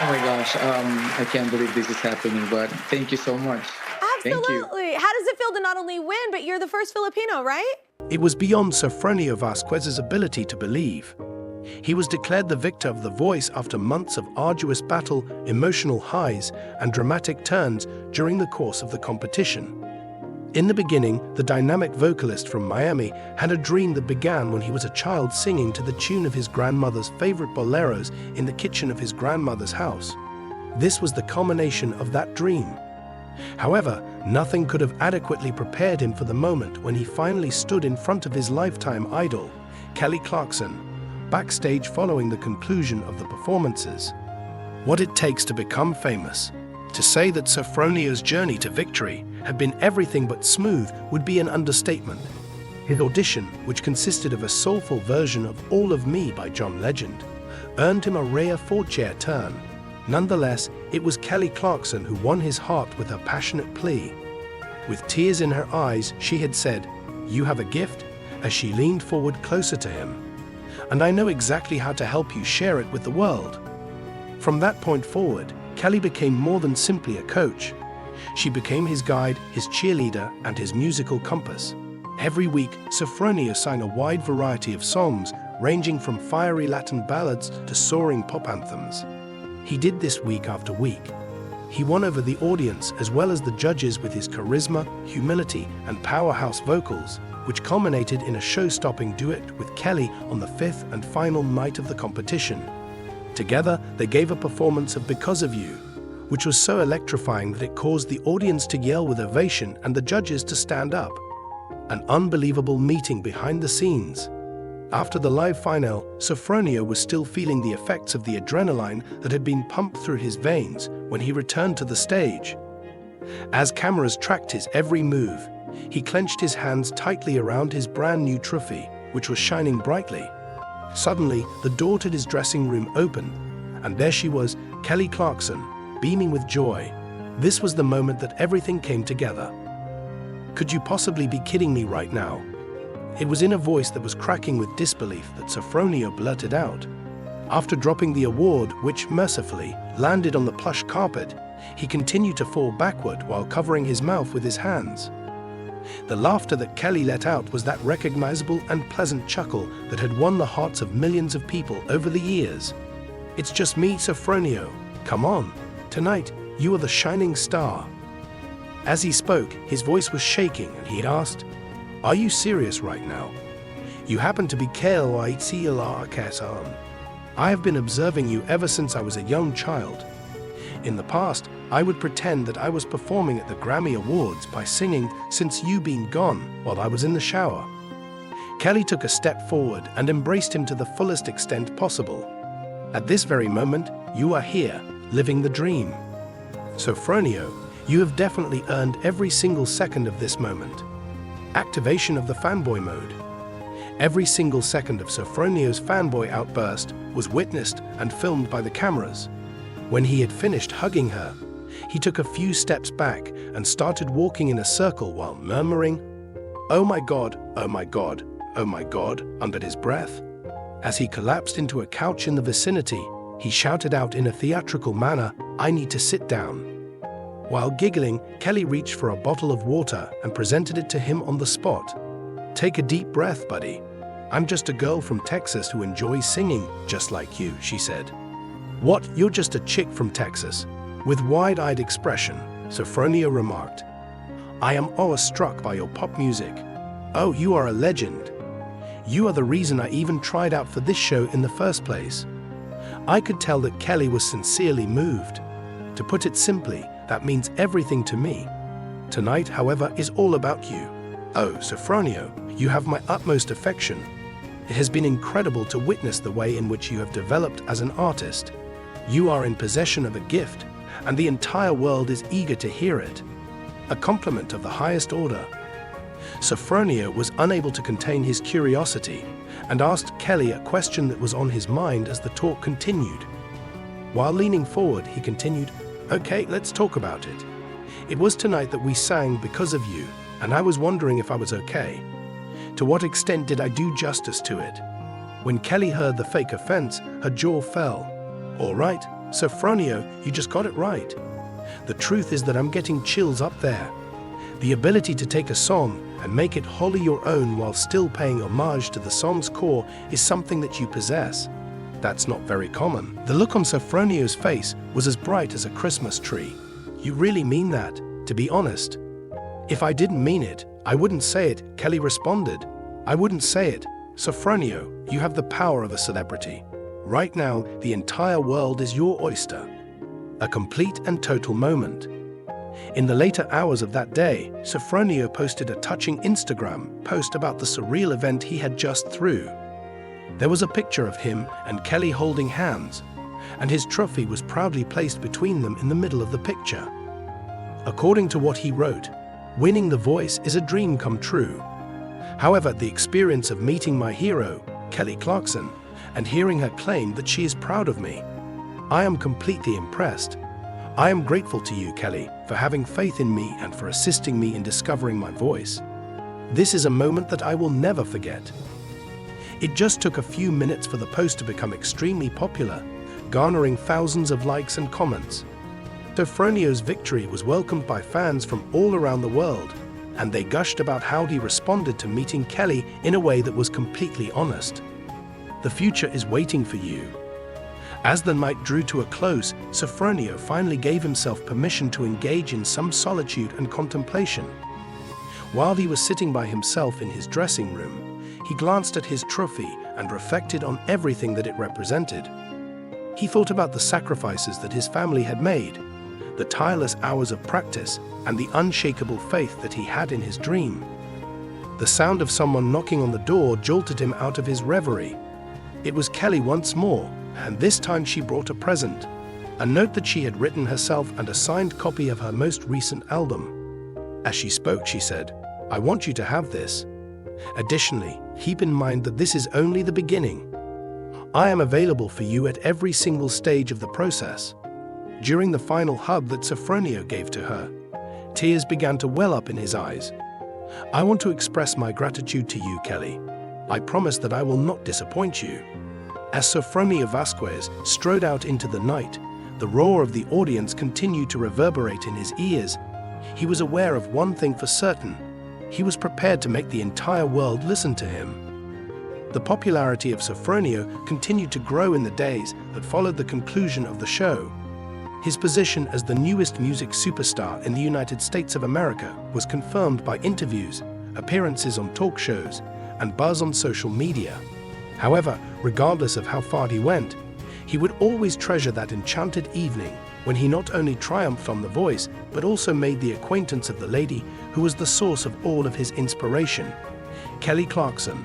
Oh my gosh, I can't believe this is happening, but thank you so much. Thank you. Absolutely. How does it feel to not only win, but you're the first Filipino, right? It was beyond Sofronio Vasquez's ability to believe. He was declared the victor of The Voice after months of arduous battle, emotional highs, and dramatic turns during the course of the competition. In the beginning, the dynamic vocalist from Miami had a dream that began when he was a child singing to the tune of his grandmother's favorite boleros in the kitchen of his grandmother's house. This was the culmination of that dream. However, nothing could have adequately prepared him for the moment when he finally stood in front of his lifetime idol, Kelly Clarkson, backstage following the conclusion of the performances. What it takes to become famous. To say that Sofronio's journey to victory had been everything but smooth would be an understatement. His audition, which consisted of a soulful version of All of Me by John Legend, earned him a rare four-chair turn. Nonetheless, it was Kelly Clarkson who won his heart with her passionate plea. With tears in her eyes, she had said, "You have a gift," as she leaned forward closer to him. "And I know exactly how to help you share it with the world." From that point forward, Kelly became more than simply a coach. She became his guide, his cheerleader, and his musical compass. Every week, Sofronio sang a wide variety of songs, ranging from fiery Latin ballads to soaring pop anthems. He did this week after week. He won over the audience as well as the judges with his charisma, humility, and powerhouse vocals, which culminated in a show-stopping duet with Kelly on the fifth and final night of the competition. Together, they gave a performance of Because of You, which was so electrifying that it caused the audience to yell with ovation and the judges to stand up. An unbelievable meeting behind the scenes. After the live final, Sofronio was still feeling the effects of the adrenaline that had been pumped through his veins when he returned to the stage. As cameras tracked his every move, he clenched his hands tightly around his brand new trophy, which was shining brightly. Suddenly, the door to his dressing room opened, and there she was, Kelly Clarkson, beaming with joy. This was the moment that everything came together. "Could you possibly be kidding me right now?" It was in a voice that was cracking with disbelief that Sofronio blurted out. After dropping the award, which mercifully landed on the plush carpet, he continued to fall backward while covering his mouth with his hands. The laughter that Kelly let out was that recognizable and pleasant chuckle that had won the hearts of millions of people over the years. "It's just me, Sofronio. Come on. Tonight, you are the shining star." As he spoke, his voice was shaking and he asked, "Are you serious right now? You happen to be Clarkson. I have been observing you ever since I was a young child. In the past, I would pretend that I was performing at the Grammy Awards by singing Since You Been Gone while I was in the shower." Kelly took a step forward and embraced him to the fullest extent possible. "At this very moment, you are here, living the dream. Sofronio, you have definitely earned every single second of this moment." Activation of the Fanboy mode. Every single second of Sofronio's fanboy outburst was witnessed and filmed by the cameras. When he had finished hugging her, he took a few steps back and started walking in a circle while murmuring, "Oh my God, oh my God, oh my God," under his breath. As he collapsed into a couch in the vicinity, he shouted out in a theatrical manner, "I need to sit down." While giggling, Kelly reached for a bottle of water and presented it to him on the spot. "Take a deep breath, buddy. I'm just a girl from Texas who enjoys singing, just like you," she said. "What, you're just a chick from Texas?" With wide-eyed expression, Sofronio remarked, "I am awestruck by your pop music. Oh, you are a legend. You are the reason I even tried out for this show in the first place." I could tell that Kelly was sincerely moved. To put it simply, that means everything to me. Tonight, however, is all about you. Oh, Sofronio, you have my utmost affection. It has been incredible to witness the way in which you have developed as an artist. You are in possession of a gift, and the entire world is eager to hear it. A compliment of the highest order. Sofronio was unable to contain his curiosity and asked Kelly a question that was on his mind as the talk continued. While leaning forward, he continued, "Okay, let's talk about it. It was tonight that we sang Because of You, and I was wondering if I was okay. To what extent did I do justice to it?" When Kelly heard the fake offense, her jaw fell. "All right, Sofronio, you just got it right. The truth is that I'm getting chills up there. The ability to take a song and make it wholly your own while still paying homage to the song's core is something that you possess. That's not very common. The look on Sofronio's face was as bright as a Christmas tree. You really mean that, to be honest? If I didn't mean it, I wouldn't say it, Kelly responded. I wouldn't say it. Sofronio, you have the power of a celebrity. Right now, the entire world is your oyster. A complete and total moment. In the later hours of that day, Sofronio posted a touching Instagram post about the surreal event he had just through. There was a picture of him and Kelly holding hands, and his trophy was proudly placed between them in the middle of the picture. According to what he wrote, winning The Voice is a dream come true. However, the experience of meeting my hero, Kelly Clarkson, and hearing her claim that she is proud of me, I am completely impressed. I am grateful to you, Kelly, for having faith in me and for assisting me in discovering my voice. This is a moment that I will never forget. It just took a few minutes for the post to become extremely popular, garnering thousands of likes and comments. Sofronio's victory was welcomed by fans from all around the world, and they gushed about how he responded to meeting Kelly in a way that was completely honest. The future is waiting for you. As the night drew to a close, Sofronio finally gave himself permission to engage in some solitude and contemplation. While he was sitting by himself in his dressing room, he glanced at his trophy and reflected on everything that it represented. He thought about the sacrifices that his family had made, the tireless hours of practice, and the unshakable faith that he had in his dream. The sound of someone knocking on the door jolted him out of his reverie. It was Kelly once more, and this time she brought a present, a note that she had written herself and a signed copy of her most recent album. As she spoke, she said, "I want you to have this. Additionally, keep in mind that this is only the beginning. I am available for you at every single stage of the process." During the final hug that Sofronio gave to her, tears began to well up in his eyes. "I want to express my gratitude to you, Kelly. I promise that I will not disappoint you." As Sofronio Vasquez strode out into the night, the roar of the audience continued to reverberate in his ears. He was aware of one thing for certain: he was prepared to make the entire world listen to him. The popularity of Sofronio continued to grow in the days that followed the conclusion of the show. His position as the newest music superstar in the United States of America was confirmed by interviews, appearances on talk shows, and buzz on social media. However, regardless of how far he went, he would always treasure that enchanted evening when he not only triumphed on The Voice, but also made the acquaintance of the lady who was the source of all of his inspiration, Kelly Clarkson.